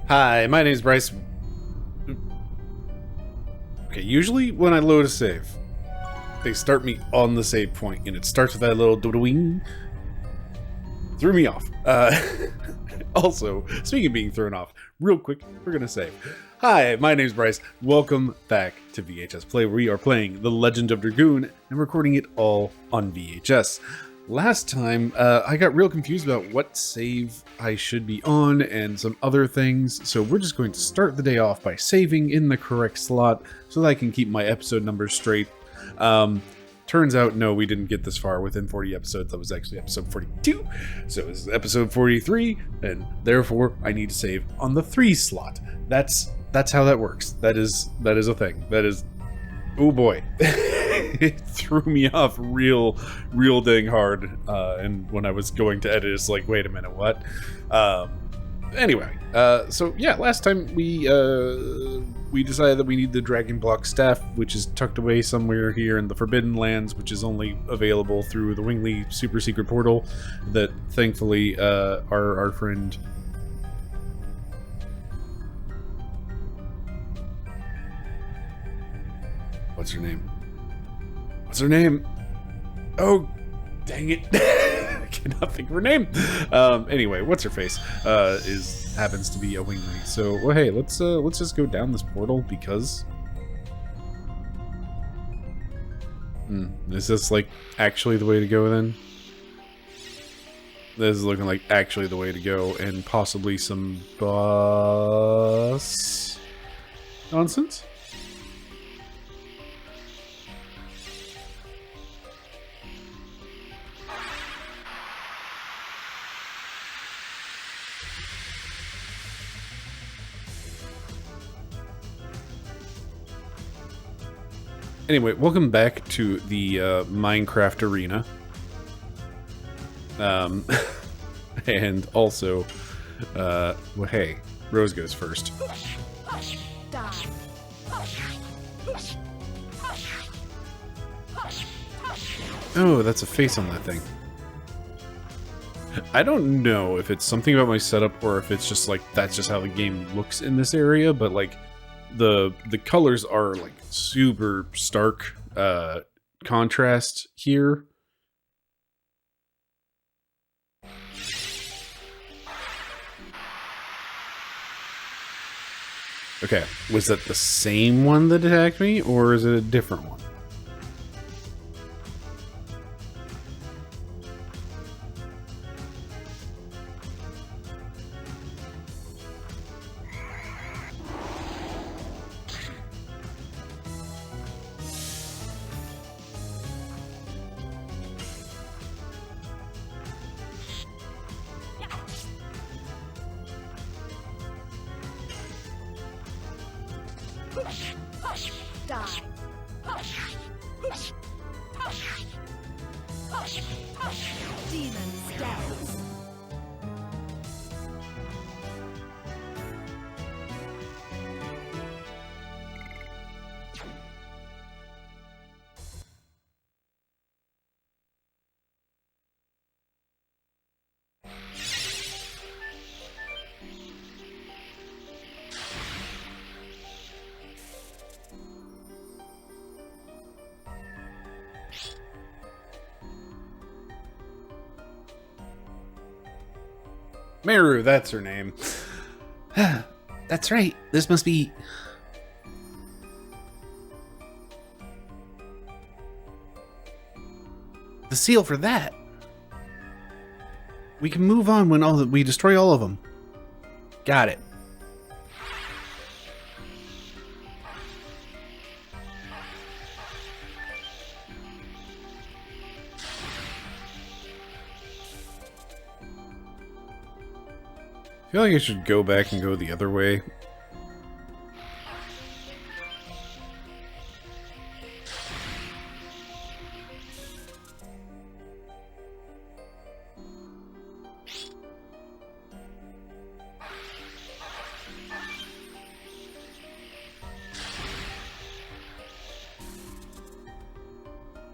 Hi, my name's Bryce. Okay, usually when I load a save, they start me on the save point, and it starts with that little do-do-wing. Threw me off. Also, speaking of being thrown off, real quick, we're gonna save. Hi, my name's Bryce. Welcome back to VHS Play, where we are playing The Legend of Dragoon and recording it all on VHS. Last time, I got real confused about what save I should be on and some other things, so we're just going to start the day off by saving in the correct slot so that I can keep my episode numbers straight. Turns out, no, we didn't get this far within 40 episodes. That was actually episode 42, so it was episode 43, and therefore I need to save on the 3 slot. That's how that works. That is a thing. That is... Oh boy. It threw me off real dang hard, and when I was going to edit, it's like, wait a minute, what? Anyway, so yeah, last time we decided that we need the Dragon Block staff, which is tucked away somewhere here in the Forbidden Lands, which is only available through the Wingley super secret portal that thankfully our friend... What's her name? What's her name? Oh, dang it. I cannot think of her name. Anyway, what's her face? Happens to be a Wingley. So, well, hey, let's just go down this portal because... Is this, like, actually the way to go, then? This is looking like actually the way to go, and possibly some boss nonsense? Anyway, welcome back to the Minecraft arena. And also, well, hey, Rose goes first. Oh, that's a face on that thing. I don't know if it's something about my setup or if it's just like, that's just how the game looks in this area, but like, the colors are like super stark contrast here. Okay, was that the same one that attacked me, or is it a different one? Demon stance. Meru, that's her name. That's right. This must be... the seal for that. We can move on when we destroy all of them. Got it. I feel like I should go back and go the other way.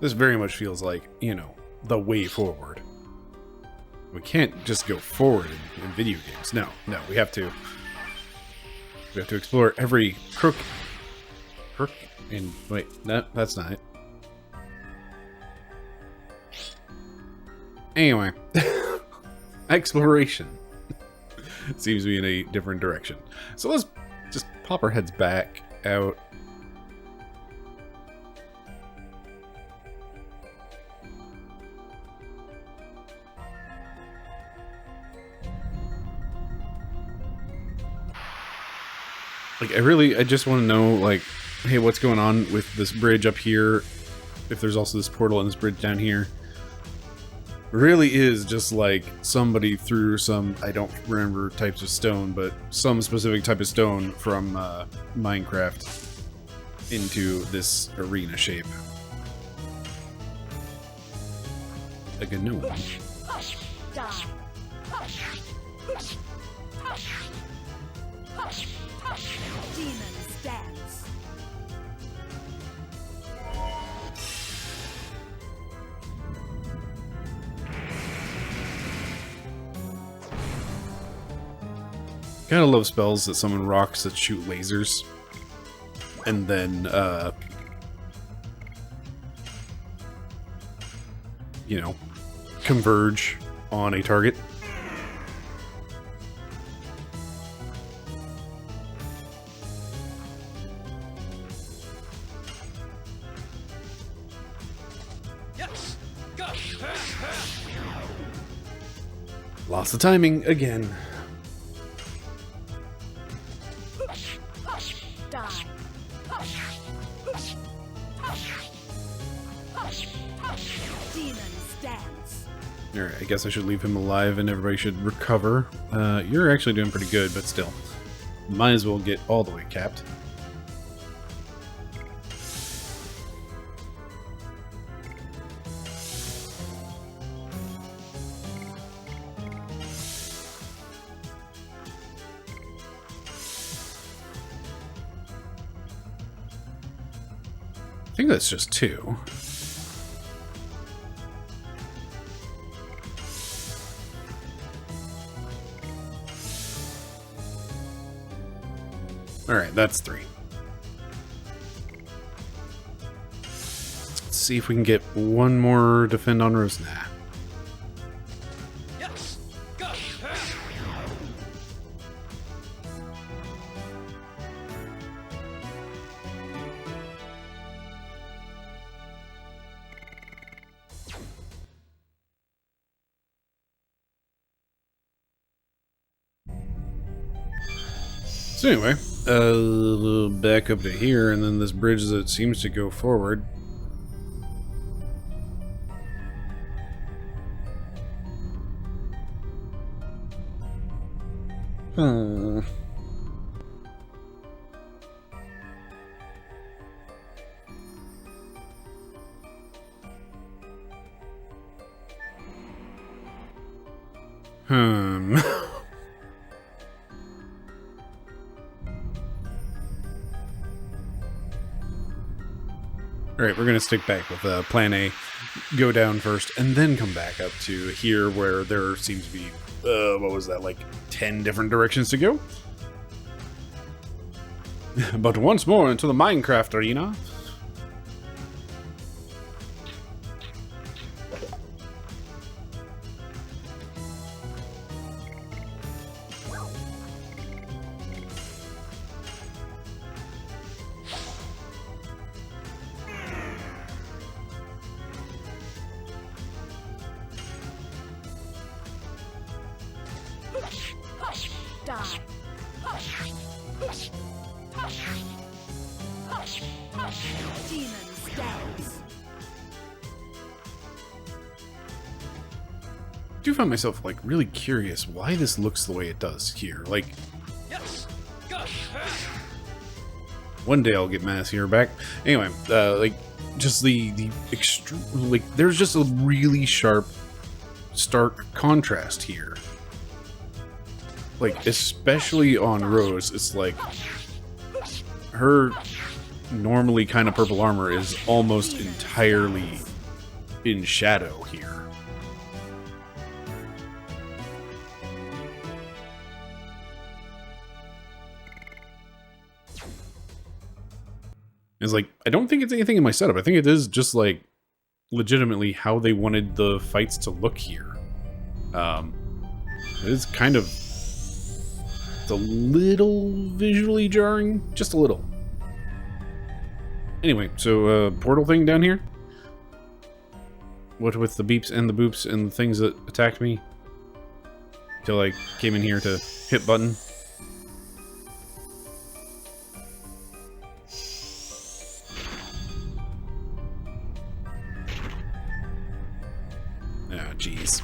This very much feels like, you know, the way forward. We can't just go forward in video games. No, we have to We have to explore every crook, and wait, no, that's not it. Anyway, exploration seems to be in a different direction. So let's just pop our heads back out. Like, I just want to know, like, hey, what's going on with this bridge up here? If there's also this portal and this bridge down here. Really is just like somebody threw some, I don't remember types of stone, but some specific type of stone from Minecraft into this arena shape. Like a new one. Demons dance. Gotta love spells that summon rocks that shoot lasers. And then, you know, converge on a target. Lost the timing again. Die. Demons dance. Alright, I guess I should leave him alive and everybody should recover. You're actually doing pretty good, but still. Might as well get all the way capped. I think that's just 2. Alright, that's 3. Let's see if we can get one more defend on Rose. Nah. So anyway, back up to here, and then this bridge that seems to go forward. Alright, we're going to stick back with plan A. Go down first, and then come back up to here where there seems to be, what was that, like 10 different directions to go? But once more into the Minecraft arena. Die. Demons dance. I do find myself like really curious why this looks the way it does here. Like, one day I'll get Mass here back. Anyway, like just the extreme, like there's just a really sharp, stark contrast here. Like especially on Rose, it's like her normally kind of purple armor is almost entirely in shadow here. It's like, I don't think it's anything in my setup. I think it is just like legitimately how they wanted the fights to look here. It is kind of, it's a little visually jarring, just a little. Anyway, so portal thing down here. What with the beeps and the boops and the things that attacked me till I came in here to hit button. Ah, jeez.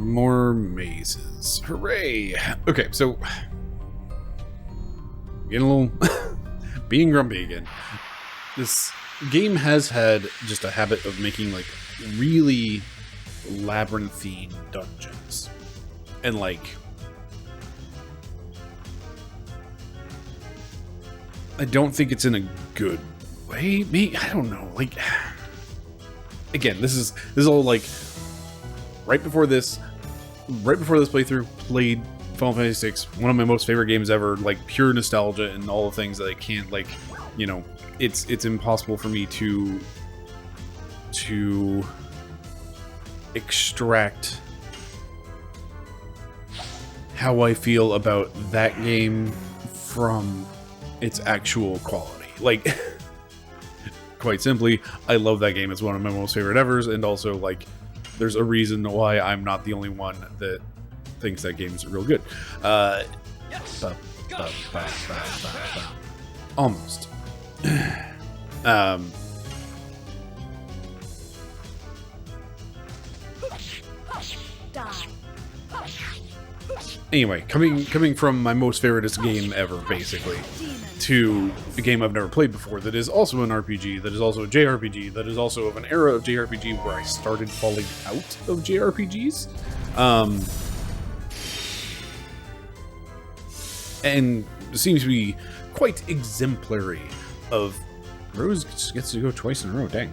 More mazes. Hooray! Okay, so getting a little being grumpy again. This game has had just a habit of making like really labyrinthine dungeons. And like I don't think it's in a good way. Maybe, I don't know. Like again, this is all like right before this playthrough, played Final Fantasy VI, one of my most favorite games ever, like pure nostalgia and all the things that I can't, like, you know, it's impossible for me to extract how I feel about that game from its actual quality. Like quite simply, I love that game. It's one of my most favorite evers, and also, like, there's a reason why I'm not the only one that thinks that game's real good. Almost. Die. Anyway, coming from my most favoriteest game ever, basically, to a game I've never played before that is also an RPG, that is also a JRPG, that is also of an era of JRPG where I started falling out of JRPGs. And seems to be quite exemplary of... Rose gets to go twice in a row, dang.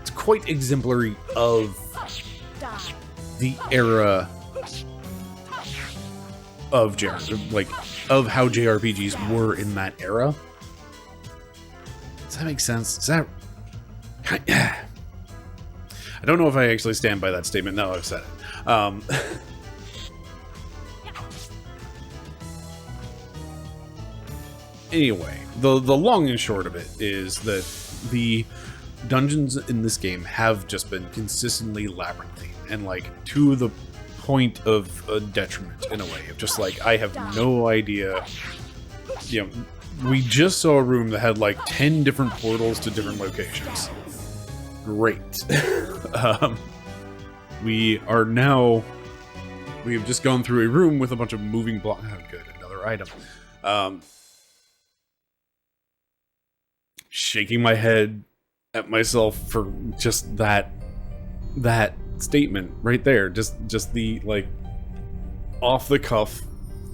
It's quite exemplary of the era of of how JRPGs were in that era. Does that make sense? Does that... I don't know if I actually stand by that statement. No, I've said it. Anyway, the long and short of it is that the dungeons in this game have just been consistently labyrinthine and, like, to the point of a detriment in a way of just like, I have no idea. You know, we just saw a room that had like 10 different portals to different locations. Great. We have just gone through a room with a bunch of moving blocks. Oh, good, another item. Shaking my head at myself for just that statement right there. Just the, like, off the cuff,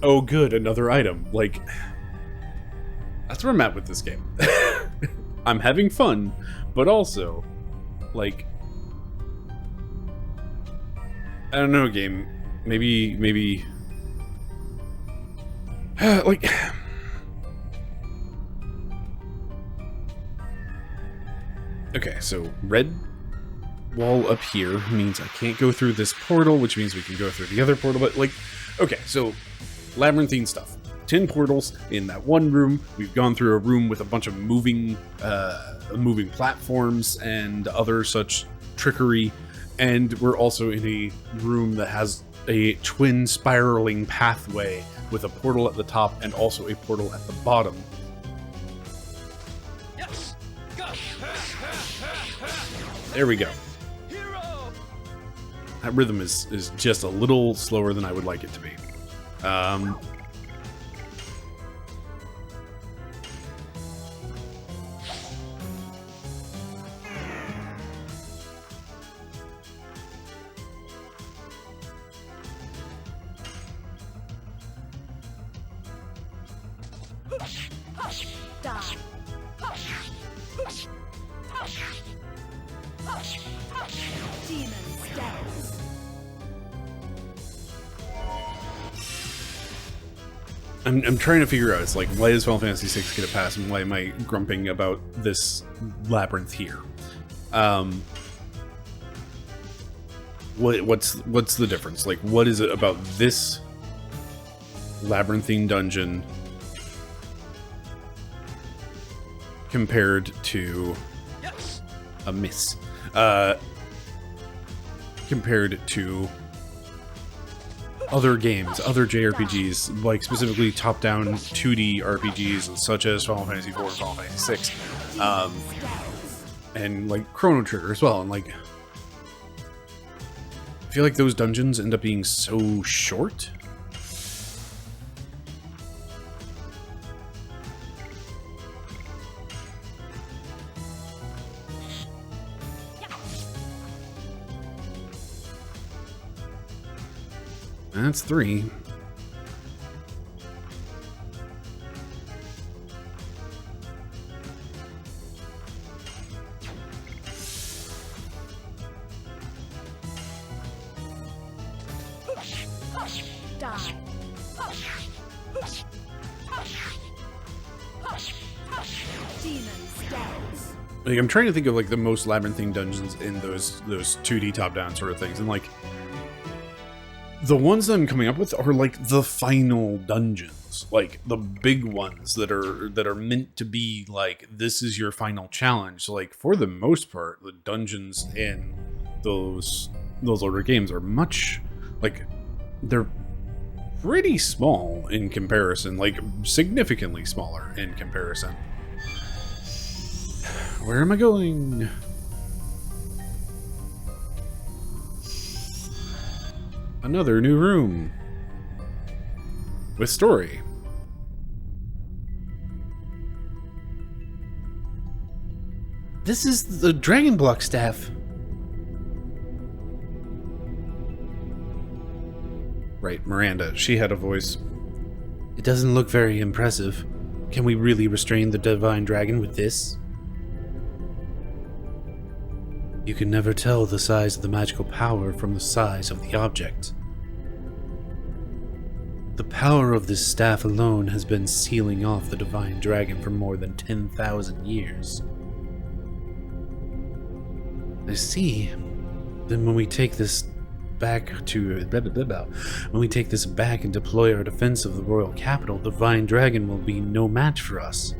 oh good, another item. Like, that's where I'm at with this game. I'm having fun, but also, like, I don't know, game. Maybe like, okay, so red wall up here means I can't go through this portal, which means we can go through the other portal, but, like, okay, so labyrinthine stuff. 10 portals in that one room. We've gone through a room with a bunch of moving platforms and other such trickery, and we're also in a room that has a twin spiraling pathway with a portal at the top and also a portal at the bottom. There we go. That rhythm is just a little slower than I would like it to be. Die. Demon stance. I'm trying to figure out, it's like, why does Final Fantasy VI get a pass, and why am I grumping about this labyrinth here? What's the difference? Like, what is it about this labyrinthine dungeon compared to a miss? Compared to other games, other JRPGs, like specifically top-down 2D RPGs such as Final Fantasy IV and Final Fantasy VI, and like Chrono Trigger as well. And like, I feel like those dungeons end up being so short. That's 3. Die. Demon stance. Like, I'm trying to think of like the most labyrinthine dungeons in those 2D top-down sort of things, and like the ones that I'm coming up with are like the final dungeons, like the big ones that are meant to be like, this is your final challenge. So like, for the most part, the dungeons in those older games are much, like, they're pretty small in comparison, like significantly smaller in comparison. Where am I going? Another new room with story. This is the Dragon Block staff. Right, Miranda. She had a voice. It doesn't look very impressive. Can we really restrain the Divine Dragon with this? You can never tell the size of the magical power from the size of the object. The power of this staff alone has been sealing off the Divine Dragon for more than 10,000 years. I see. Then when we take this back to when we take this back and deploy our defense of the royal capital, the Divine Dragon will be no match for us.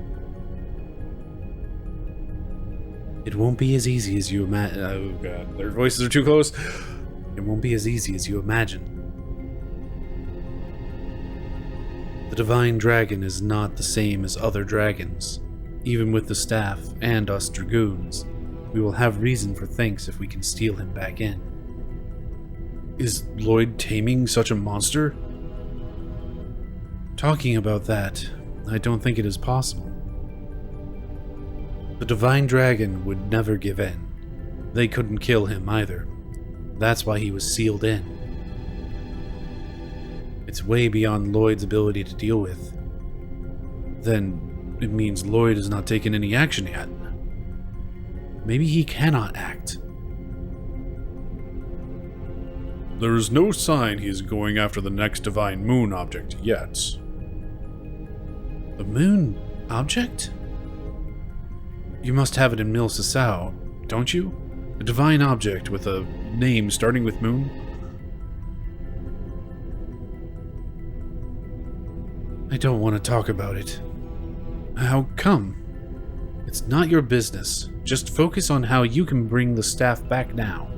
It won't be as easy as you imagine. Oh god, their voices are too close. It won't be as easy as you imagine. The Divine Dragon is not the same as other dragons. Even with the staff and us dragoons, we will have reason for thanks if we can steal him back in. Is Lloyd taming such a monster? Talking about that, I don't think it is possible. The Divine Dragon would never give in. They couldn't kill him either. That's why he was sealed in. It's way beyond Lloyd's ability to deal with. Then it means Lloyd has not taken any action yet. Maybe he cannot act. There is no sign he is going after the next Divine Moon object yet. The moon object? You must have it in Mil Sasau, don't you? A divine object with a name starting with moon? I don't want to talk about it. How come? It's not your business. Just focus on how you can bring the staff back now.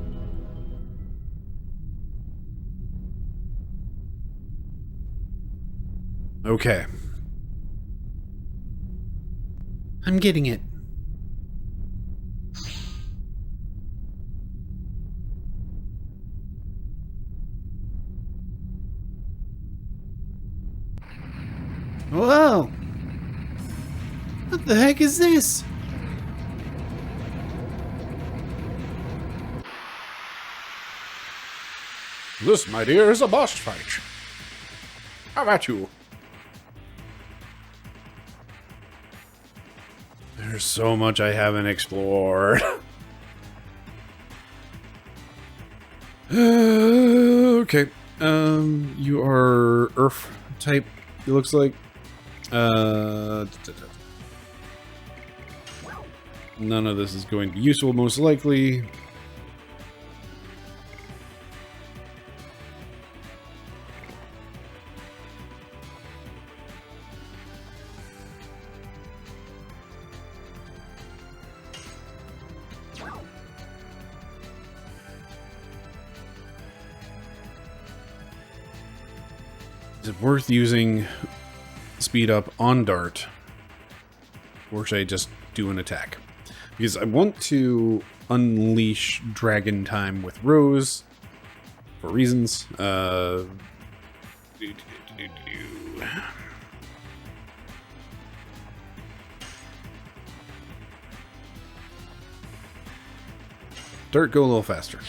Okay. I'm getting it. Whoa! What the heck is this? This, my dear, is a boss fight. How about you? There's so much I haven't explored. Okay. You are Earth type, it looks like. None of this is going to be useful, most likely. Is it worth using speed up on Dart? Or should I just do an attack? Because I want to unleash Dragon Time with Rose for reasons. Dart, go a little faster.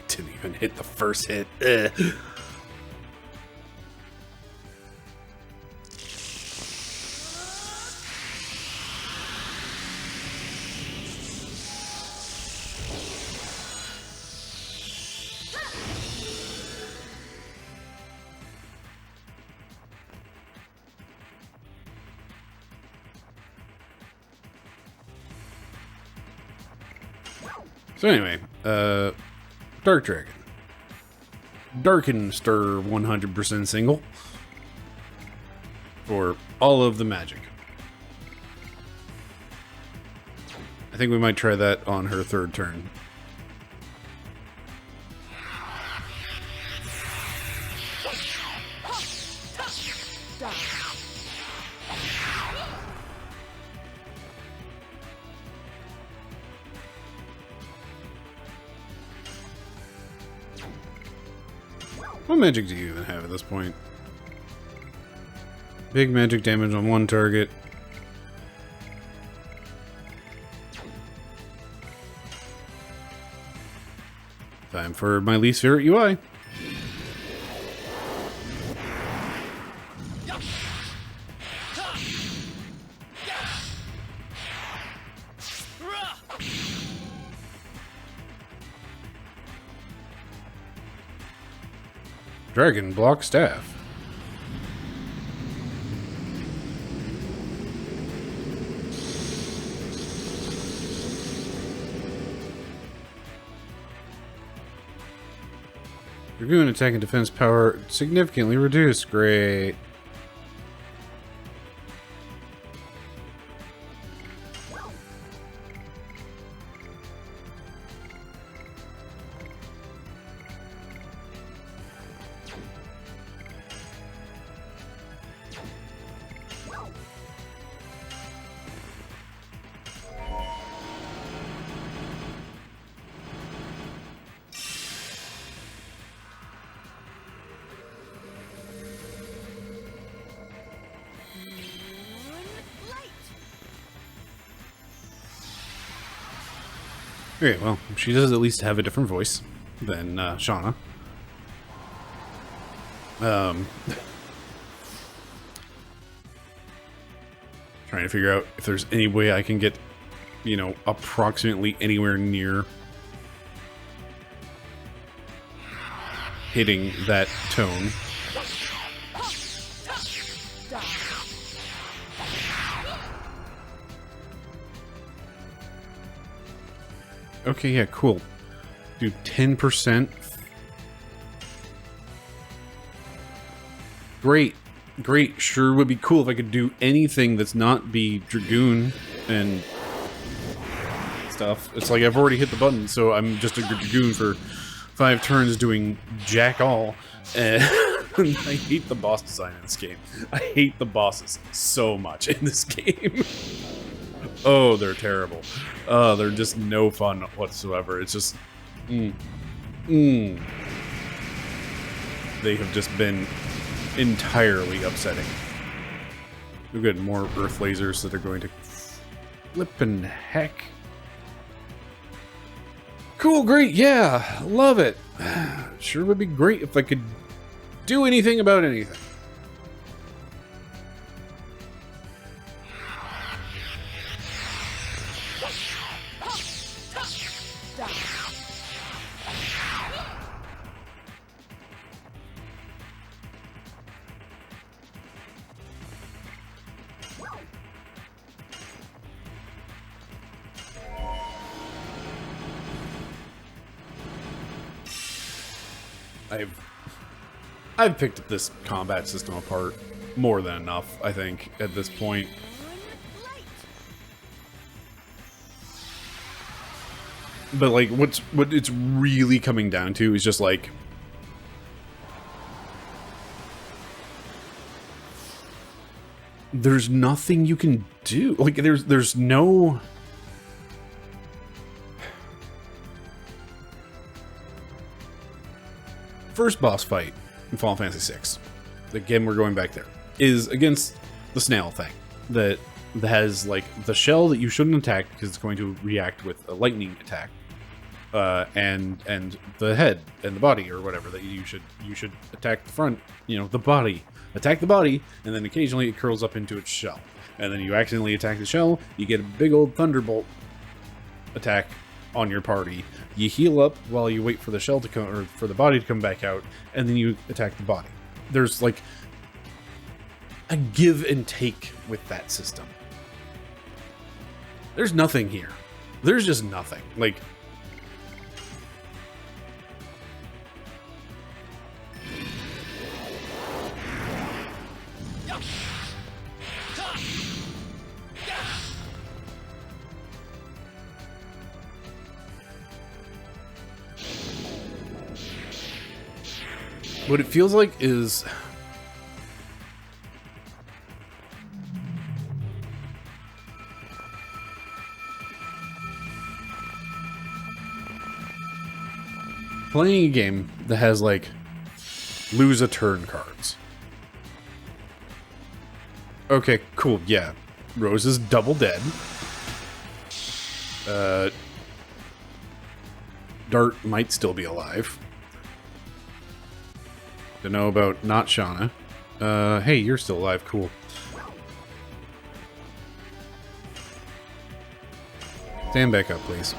Didn't even hit the first hit. Ugh. So anyway, Dark Dragon. Darken Stir 100% single for all of the magic. I think we might try that on her third turn. What magic do you even have at this point? Big magic damage on one target. Time for my least favorite UI. Dragon Block Staff. Dragoon attack and defense power significantly reduced. Great. Okay, well, she does at least have a different voice than Shauna. Trying to figure out if there's any way I can get, you know, approximately anywhere near hitting that tone. Okay, yeah, cool. Do 10%. Great. Great. Sure would be cool if I could do anything that's not be Dragoon and stuff. It's like I've already hit the button, so I'm just a Dragoon for 5 turns doing jack all. I hate the boss design in this game. I hate the bosses so much in this game. Oh, they're terrible. They're just no fun whatsoever. It's just... They have just been entirely upsetting. We've got more earth lasers that are going to flippin' heck. Cool, great, yeah, love it. Sure would be great if I could do anything about anything. I've picked this combat system apart more than enough, I think, at this point. But like what it's really coming down to is just like there's nothing you can do. Like there's no first boss fight in Final Fantasy VI, again we're going back there, is against the snail thing that has like the shell that you shouldn't attack because it's going to react with a lightning attack, and the head and the body or whatever that you should attack the front, you know, the body, attack the body, and then occasionally it curls up into its shell, and then you accidentally attack the shell, you get a big old thunderbolt attack on your party. You heal up while you wait for the shell to come, or for the body to come back out, and then you attack the body. There's like a give and take with that system. There's nothing here. There's just nothing. Like, what it feels like is playing a game that has like lose a turn cards. Okay, cool, yeah. Rose is double dead. Dart might still be alive. To know about not Shauna. Hey, you're still alive. Cool. Stand back up, please.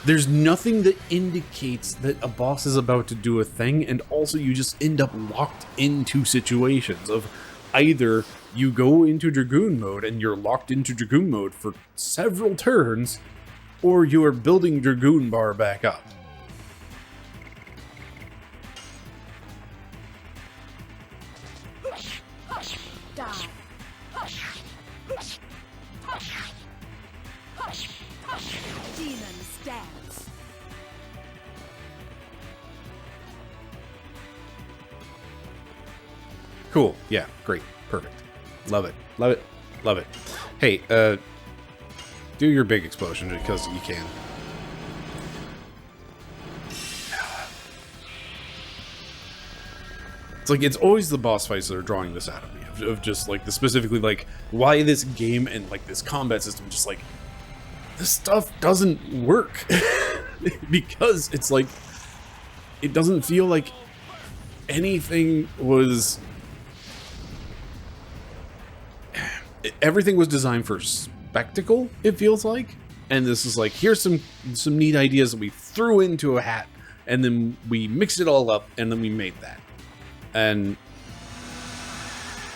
There's nothing that indicates that a boss is about to do a thing, and also you just end up locked into situations of either you go into Dragoon mode and you're locked into Dragoon mode for several turns, or you are building Dragoon bar back up. Die. Demon stance. Cool. Yeah. Great. Perfect. Love it. Love it. Love it. Hey, do your big explosion because you can. It's like, it's always the boss fights that are drawing this out of me. Of just like the specifically like why this game and like this combat system just like this stuff doesn't work. Because it's like it doesn't feel like anything was everything was designed for spectacle, it feels like, and this is like, here's some neat ideas that we threw into a hat and then we mixed it all up and then we made that. And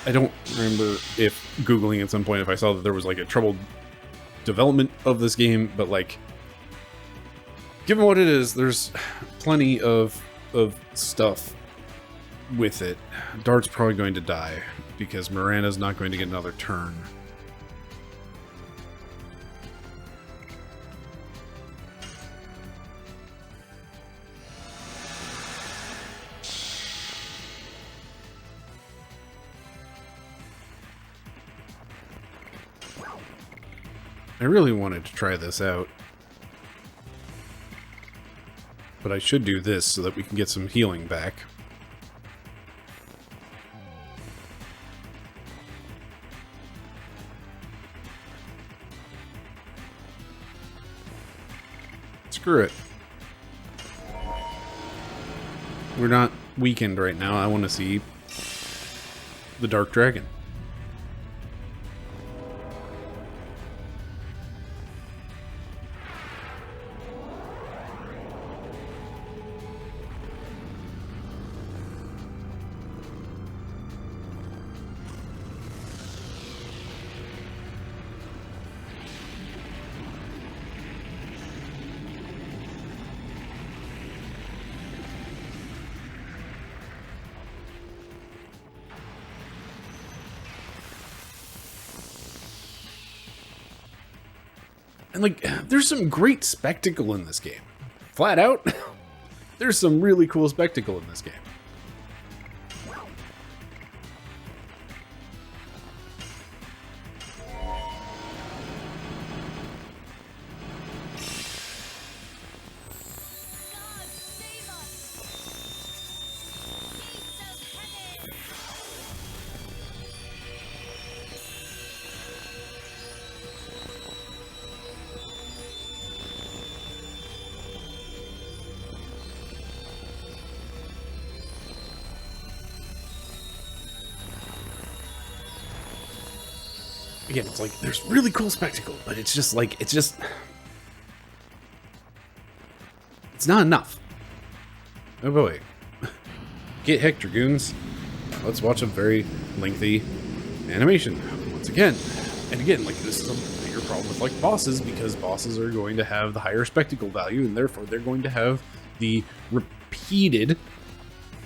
I don't remember if Googling at some point if I saw that there was like a troubled development of this game, but like given what it is, there's plenty of stuff with it. Dart's probably going to die because Miranda's not going to get another turn. I really wanted to try this out. But I should do this so that we can get some healing back. Screw it. We're not weakened right now. I want to see the Dark Dragon. And, like, there's some great spectacle in this game. Flat out, there's some really cool spectacle in this game. Again, it's like, there's really cool spectacle, but it's just like, it's not enough. Oh boy. Get heck, Dragoons. Let's watch a very lengthy animation. Once again. And again, like, this is a bigger problem with, like, bosses, because bosses are going to have the higher spectacle value, and therefore they're going to have the repeated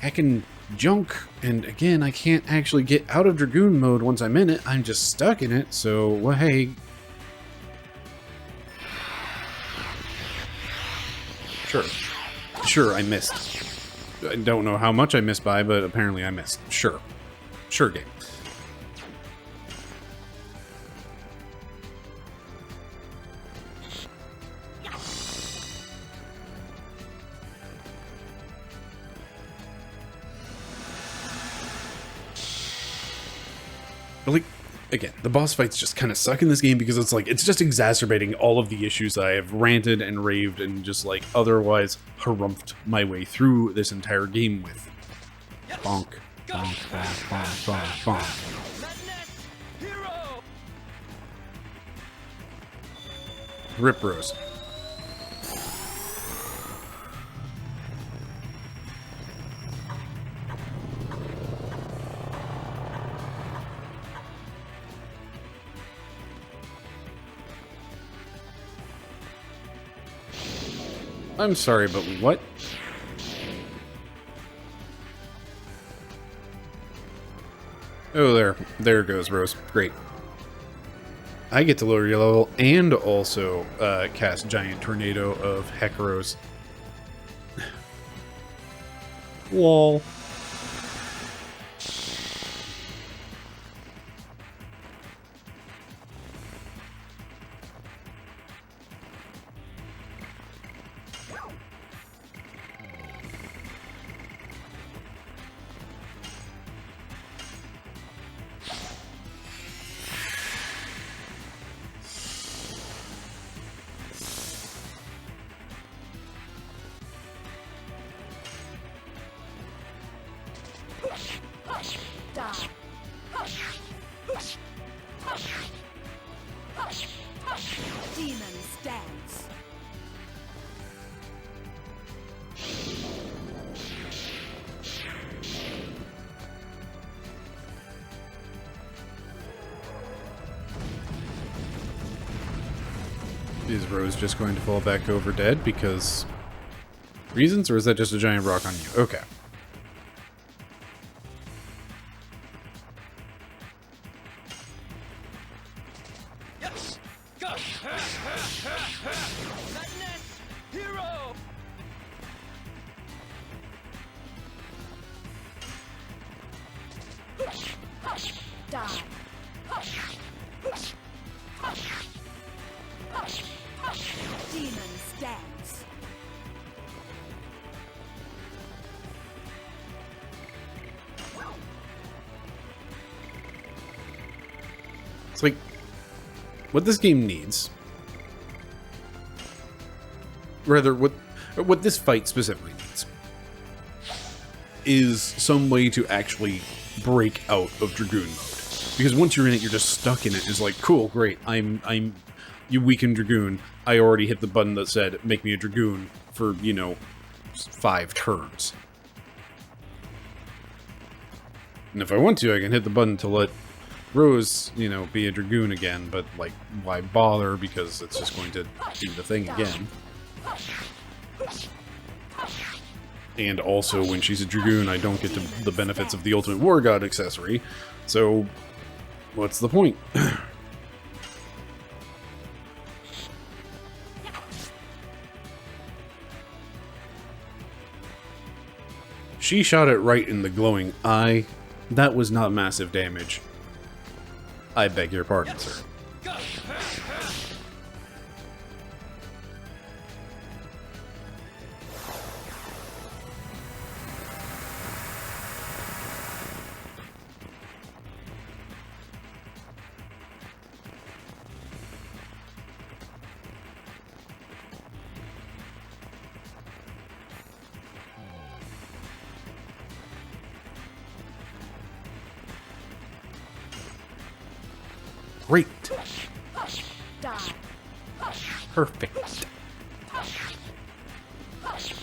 heckin' junk. And again, I can't actually get out of Dragoon mode once I'm in it. I'm just stuck in it, so, well, hey. Sure, I missed. I don't know how much I missed by, but apparently I missed. Sure, game. But, like, again, the boss fights just kind of suck in this game because it's like, it's just exacerbating all of the issues that I have ranted and raved and just, like, otherwise harumphed my way through this entire game with. Bonk. Bonk, bonk, bonk, bonk, bonk. Rip Rose. I'm sorry, but what? Oh, there goes Rose. Great. I get to lower your level and also cast Giant Tornado of Hecaros. Lol. Die. Demon stands. Is Rose just going to fall back over dead because reasons, or is that just a giant rock on you? Okay. Madness! Hero! Die. Demon stands. It's like what this game needs. Rather, what this fight specifically needs is some way to actually break out of Dragoon mode. Because once you're in it, you're just stuck in it. It's like, cool, great, you weaken Dragoon. I already hit the button that said, make me a Dragoon for, you know, 5 turns. And if I want to, I can hit the button to let Rose, you know, be a Dragoon again, but, like, why bother? Because it's just going to do the thing again. And also, when she's a Dragoon, I don't get the benefits of the Ultimate War God accessory, so what's the point? She shot it right in the glowing eye. That was not massive damage. I beg your pardon, sir. Great. Die. Perfect.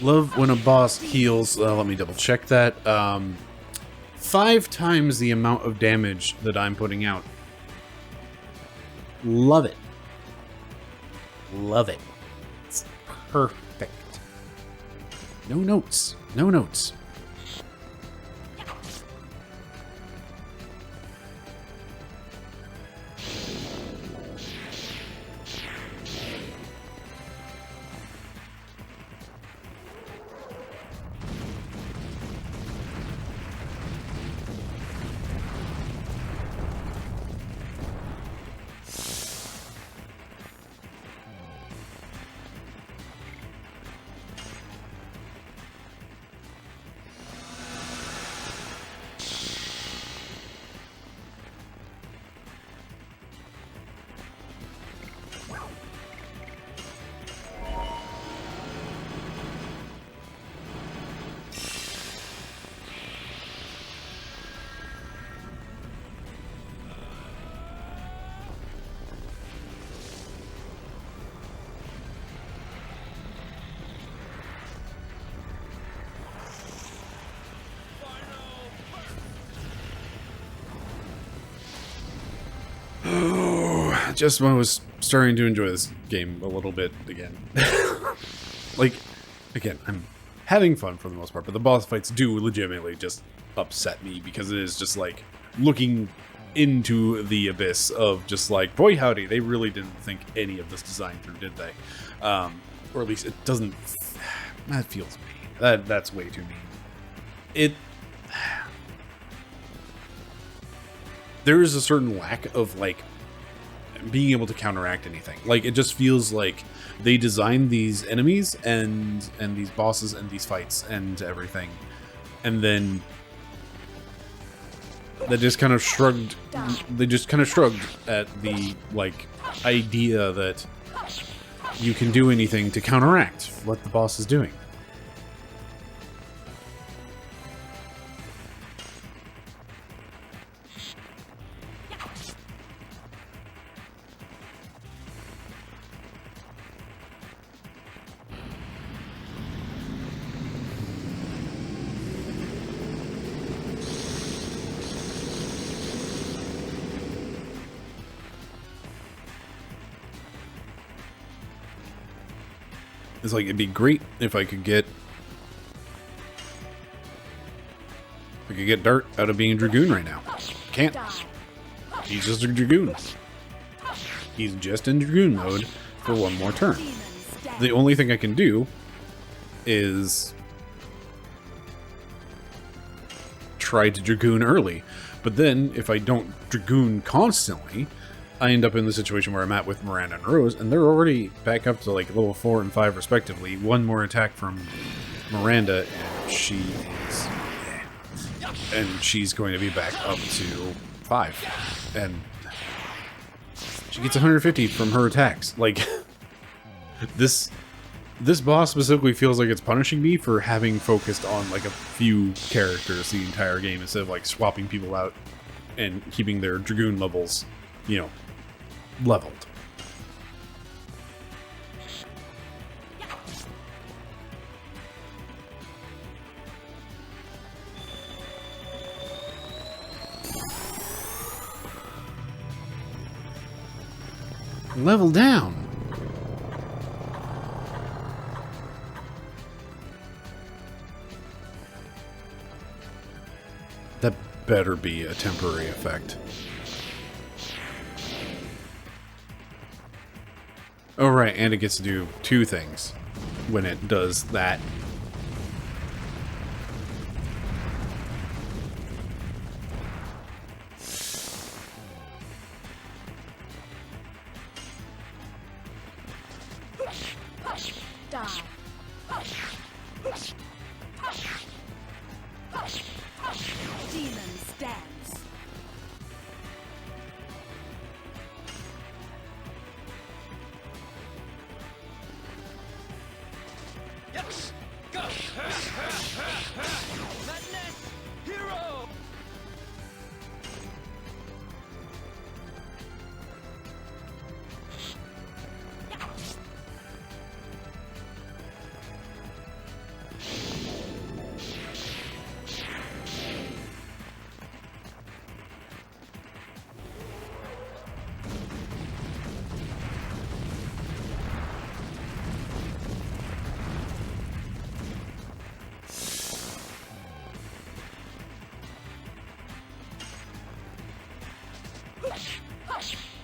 Love when a boss heals. Let me double check that. 5 times the amount of damage that I'm putting out. Love it. Love it. It's perfect. No notes. No notes. Just when I was starting to enjoy this game a little bit again. Like, again, I'm having fun for the most part, but the boss fights do legitimately just upset me because it is just like looking into the abyss of just like, boy howdy, they really didn't think any of this design through, did they? Or at least it doesn't. That feels mean. That's way too mean. There is a certain lack of like being able to counteract anything. Like, it just feels like they designed these enemies and these bosses and these fights and everything, and then they just kind of shrugged. They just kind of shrugged at the like idea that you can do anything to counteract what the boss is doing. It's like, it'd be great if I could get Dart out of being a Dragoon right now. Can't. He's just a Dragoon. He's just in Dragoon mode for one more turn. Demon stance. The only thing I can do is try to Dragoon early. But then, if I don't Dragoon constantly, I end up in the situation where I'm at with Miranda and Rose, and they're already back up to like level 4 and 5 respectively. One more attack from Miranda, and she's going to be back up to 5. And she gets 150 from her attacks. Like, this boss specifically feels like it's punishing me for having focused on like a few characters the entire game instead of like swapping people out and keeping their Dragoon levels, you know, leveled. Level down. That better be a temporary effect. Oh right, and it gets to do 2 things when it does that. Die. Demon stance.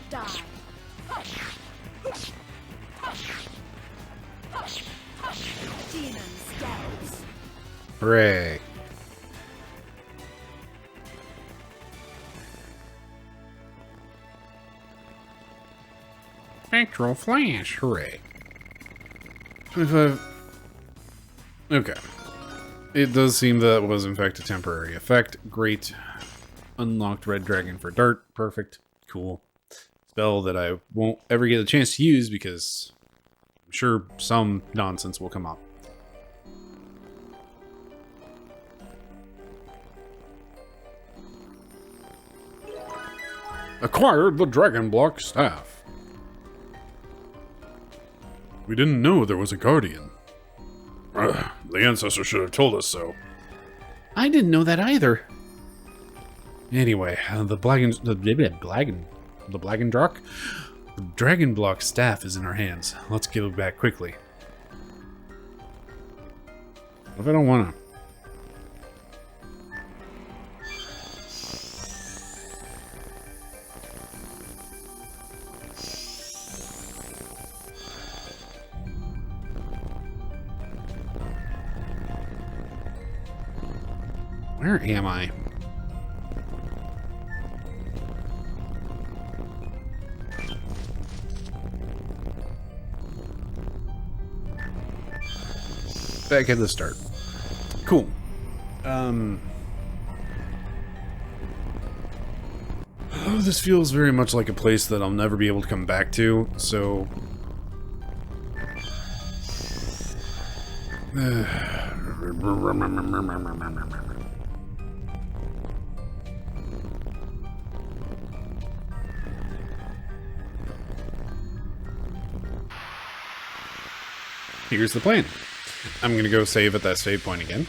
Die. Demon stance. Hooray. Spectral flash, hooray. 25. Okay. It does seem that was in fact a temporary effect. Great. Unlocked Red Dragon for Dart. Perfect. Cool. Spell that I won't ever get a chance to use because I'm sure some nonsense will come up. Acquired the Dragon Block Staff. We didn't know there was a Guardian. The ancestor should have told us so. I didn't know that either. Anyway, the Dragon Block Staff is in our hands. Let's give it back quickly. What if I don't want to? Where am I? Back at the start. Cool. Oh, this feels very much like a place that I'll never be able to come back to, so... Here's the plan. I'm gonna go save at that save point again.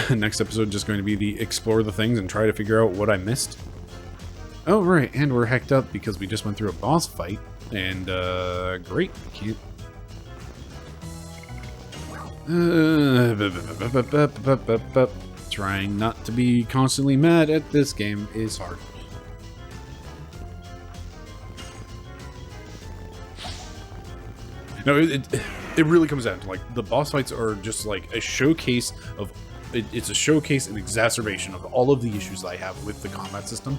Next episode just going to be the explore the things and try to figure out what I missed. Oh right, and we're hecked up because we just went through a boss fight, and great, cute. Trying not to be constantly mad at this game is hard. No, it really comes down to, like, the boss fights are just like a showcase of it's a showcase and exacerbation of all of the issues I have with the combat system,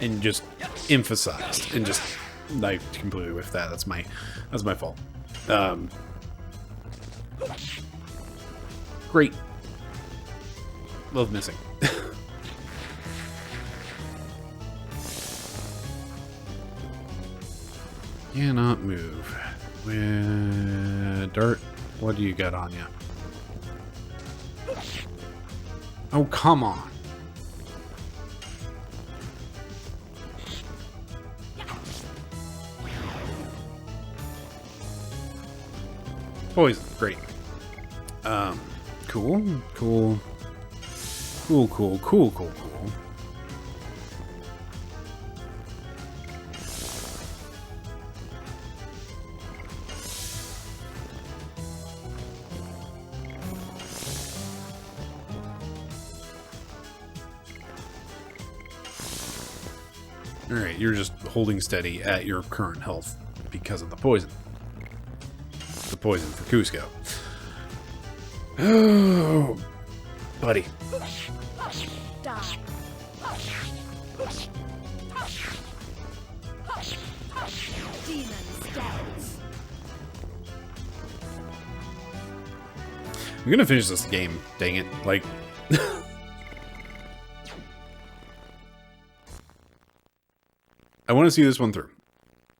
and just emphasized, and just I completely with that. That's my fault. Great. Love missing. Cannot move. Dart, what do you got on you? Oh, come on. Poison, great. Cool. Alright, you're just holding steady at your current health because of the poison. The poison for Cusco. Oh, buddy. Die. Demon scouts. I'm gonna finish this game, dang it. Like, I want to see this one through.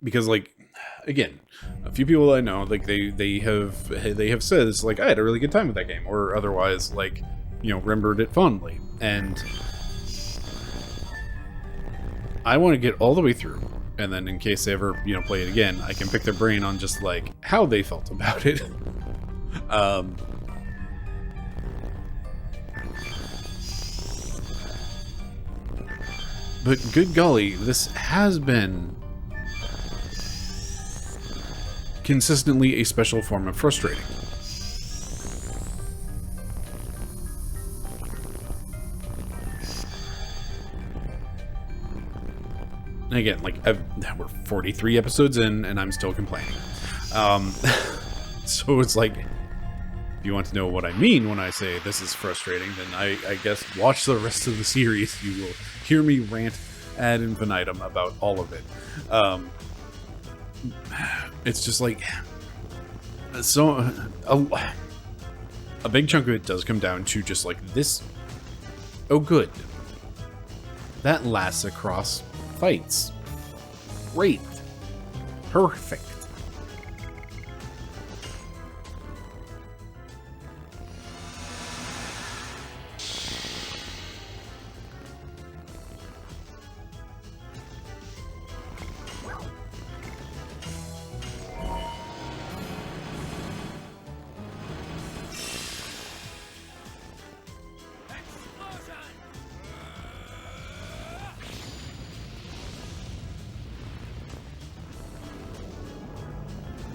Because, like, again, a few people I know, like, they have said, it's like, I had a really good time with that game. Or otherwise, like, you know, remembered it fondly. And I want to get all the way through. And then in case they ever, you know, play it again, I can pick their brain on just, like, how they felt about it. But good golly, this has been consistently a special form of frustrating. And again, like, we're 43 episodes in, and I'm still complaining. So it's like, if you want to know what I mean when I say this is frustrating, then I guess watch the rest of the series. You will hear me rant ad infinitum about all of it. It's just like, so a big chunk of it does come down to just like this. Oh, good. That lasts across fights. Great. Perfect.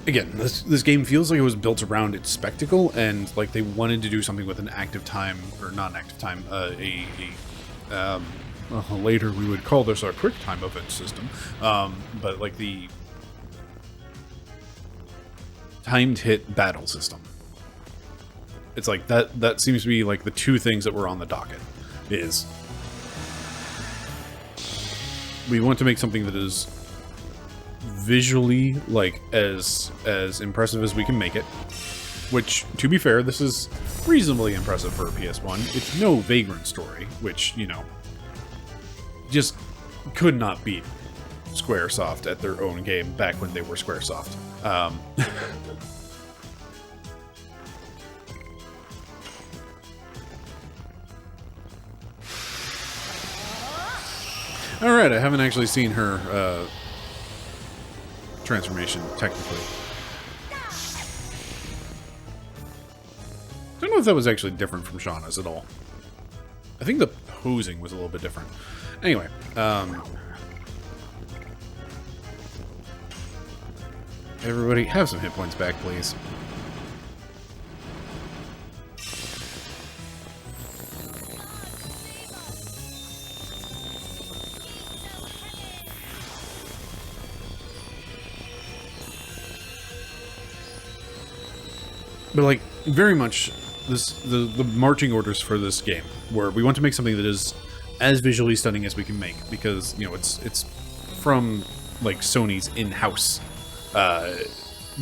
Again, this game feels like it was built around its spectacle, and like they wanted to do something with an active time, or not an active time, later we would call this our quick time event system, but like the timed hit battle system. It's like that seems to be like the two things that were on the docket. Is we want to make something that is visually like as impressive as we can make it, which, to be fair, this is reasonably impressive for a PS1. It's no Vagrant Story, which, you know, just could not beat Squaresoft at their own game back when they were Squaresoft. Alright, I haven't actually seen her transformation, technically. Don't know if that was actually different from Shauna's at all. I think the posing was a little bit different. Anyway, everybody have some hit points back, please. But like very much the marching orders for this game, where we want to make something that is as visually stunning as we can make, because you know it's from like Sony's in-house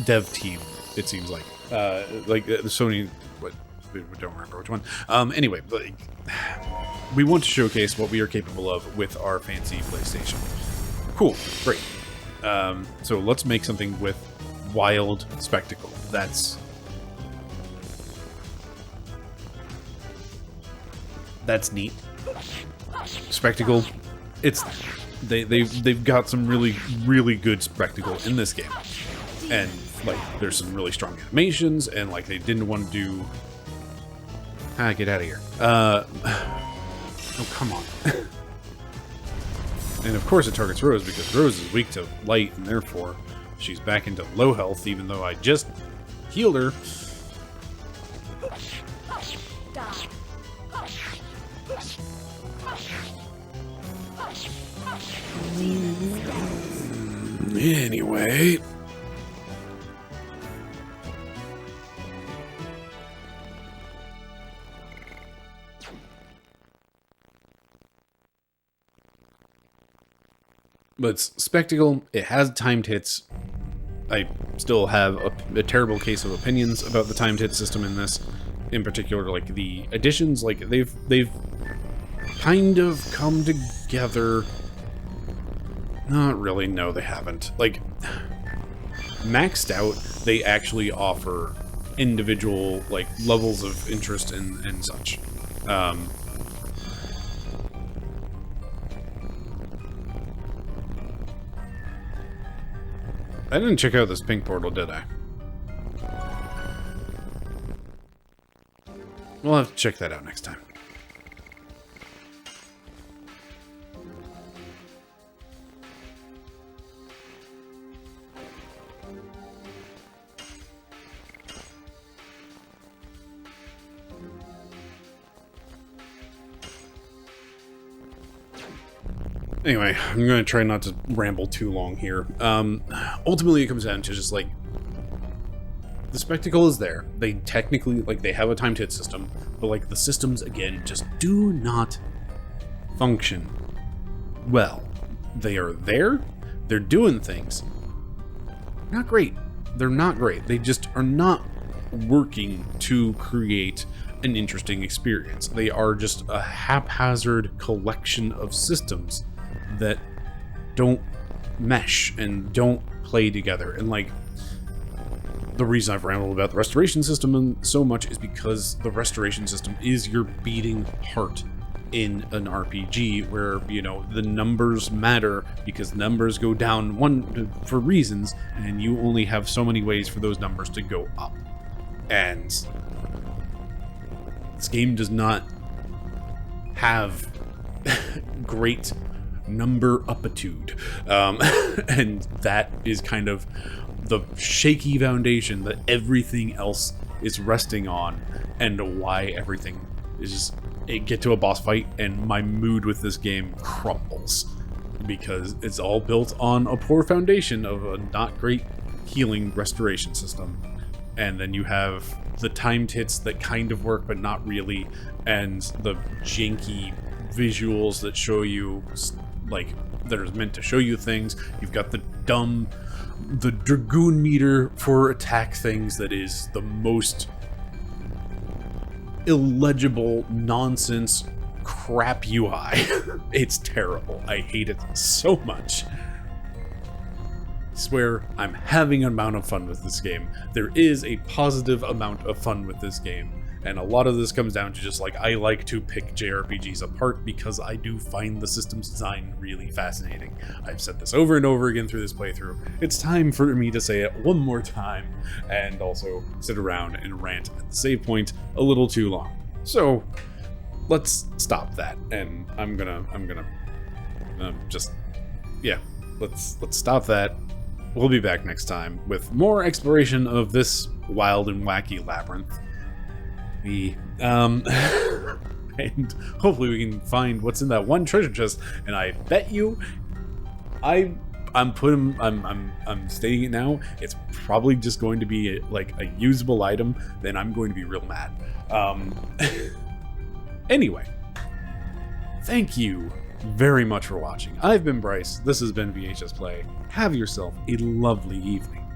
dev team. It seems like the Sony. What? We don't remember which one. Anyway, like, we want to showcase what we are capable of with our fancy PlayStation. Cool, great. So let's make something with wild spectacle. That's neat. Spectacle. They've got some really good spectacle in this game, and like there's some really strong animations, and like they didn't want to do. Get out of here. Oh come on. And of course it targets Rose because Rose is weak to light, and therefore she's back into low health, even though I just healed her. Anyway. But it's spectacle, it has timed hits. I still have a terrible case of opinions about the timed hit system in this. In particular, like the additions, like they've kind of come together. Not really, no they haven't. Like, maxed out, they actually offer individual, like, levels of interest and such. I didn't check out this pink portal, did I? We'll have to check that out next time. Anyway, I'm going to try not to ramble too long here. Ultimately, it comes down to just, like, the spectacle is there. They technically, like, they have a timed hit system, but, like, the systems, again, just do not function well. They are there. They're doing things. Not great. They're not great. They just are not working to create an interesting experience. They are just a haphazard collection of systems that don't mesh and don't play together. And like, the reason I've rambled about the restoration system so much is because the restoration system is your beating heart in an RPG where, you know, the numbers matter because numbers go down for reasons, and you only have so many ways for those numbers to go up. And this game does not have great number uppitude, and that is kind of the shaky foundation that everything else is resting on, and why everything is just, it get to a boss fight and my mood with this game crumbles, because it's all built on a poor foundation of a not great healing restoration system. And then you have the timed hits that kind of work but not really, and the janky visuals that show you, like, that are meant to show you things. You've got the Dragoon meter for attack things that is the most illegible nonsense crap UI. It's terrible. I hate it so much. I swear I'm having an amount of fun with this game. There is a positive amount of fun with this game. And a lot of this comes down to just, like, I like to pick JRPGs apart because I do find the system's design really fascinating. I've said this over and over again through this playthrough. It's time for me to say it one more time, and also sit around and rant at the save point a little too long. So, let's stop that, and I'm gonna just, yeah, let's stop that. We'll be back next time with more exploration of this wild and wacky labyrinth. And hopefully we can find what's in that one treasure chest, and I bet you I I'm stating it now. It's probably just going to be like a usable item. Then I'm going to be real mad. Anyway, thank you very much for watching. I've been Bryce. This has been VHS Play. Have yourself a lovely evening.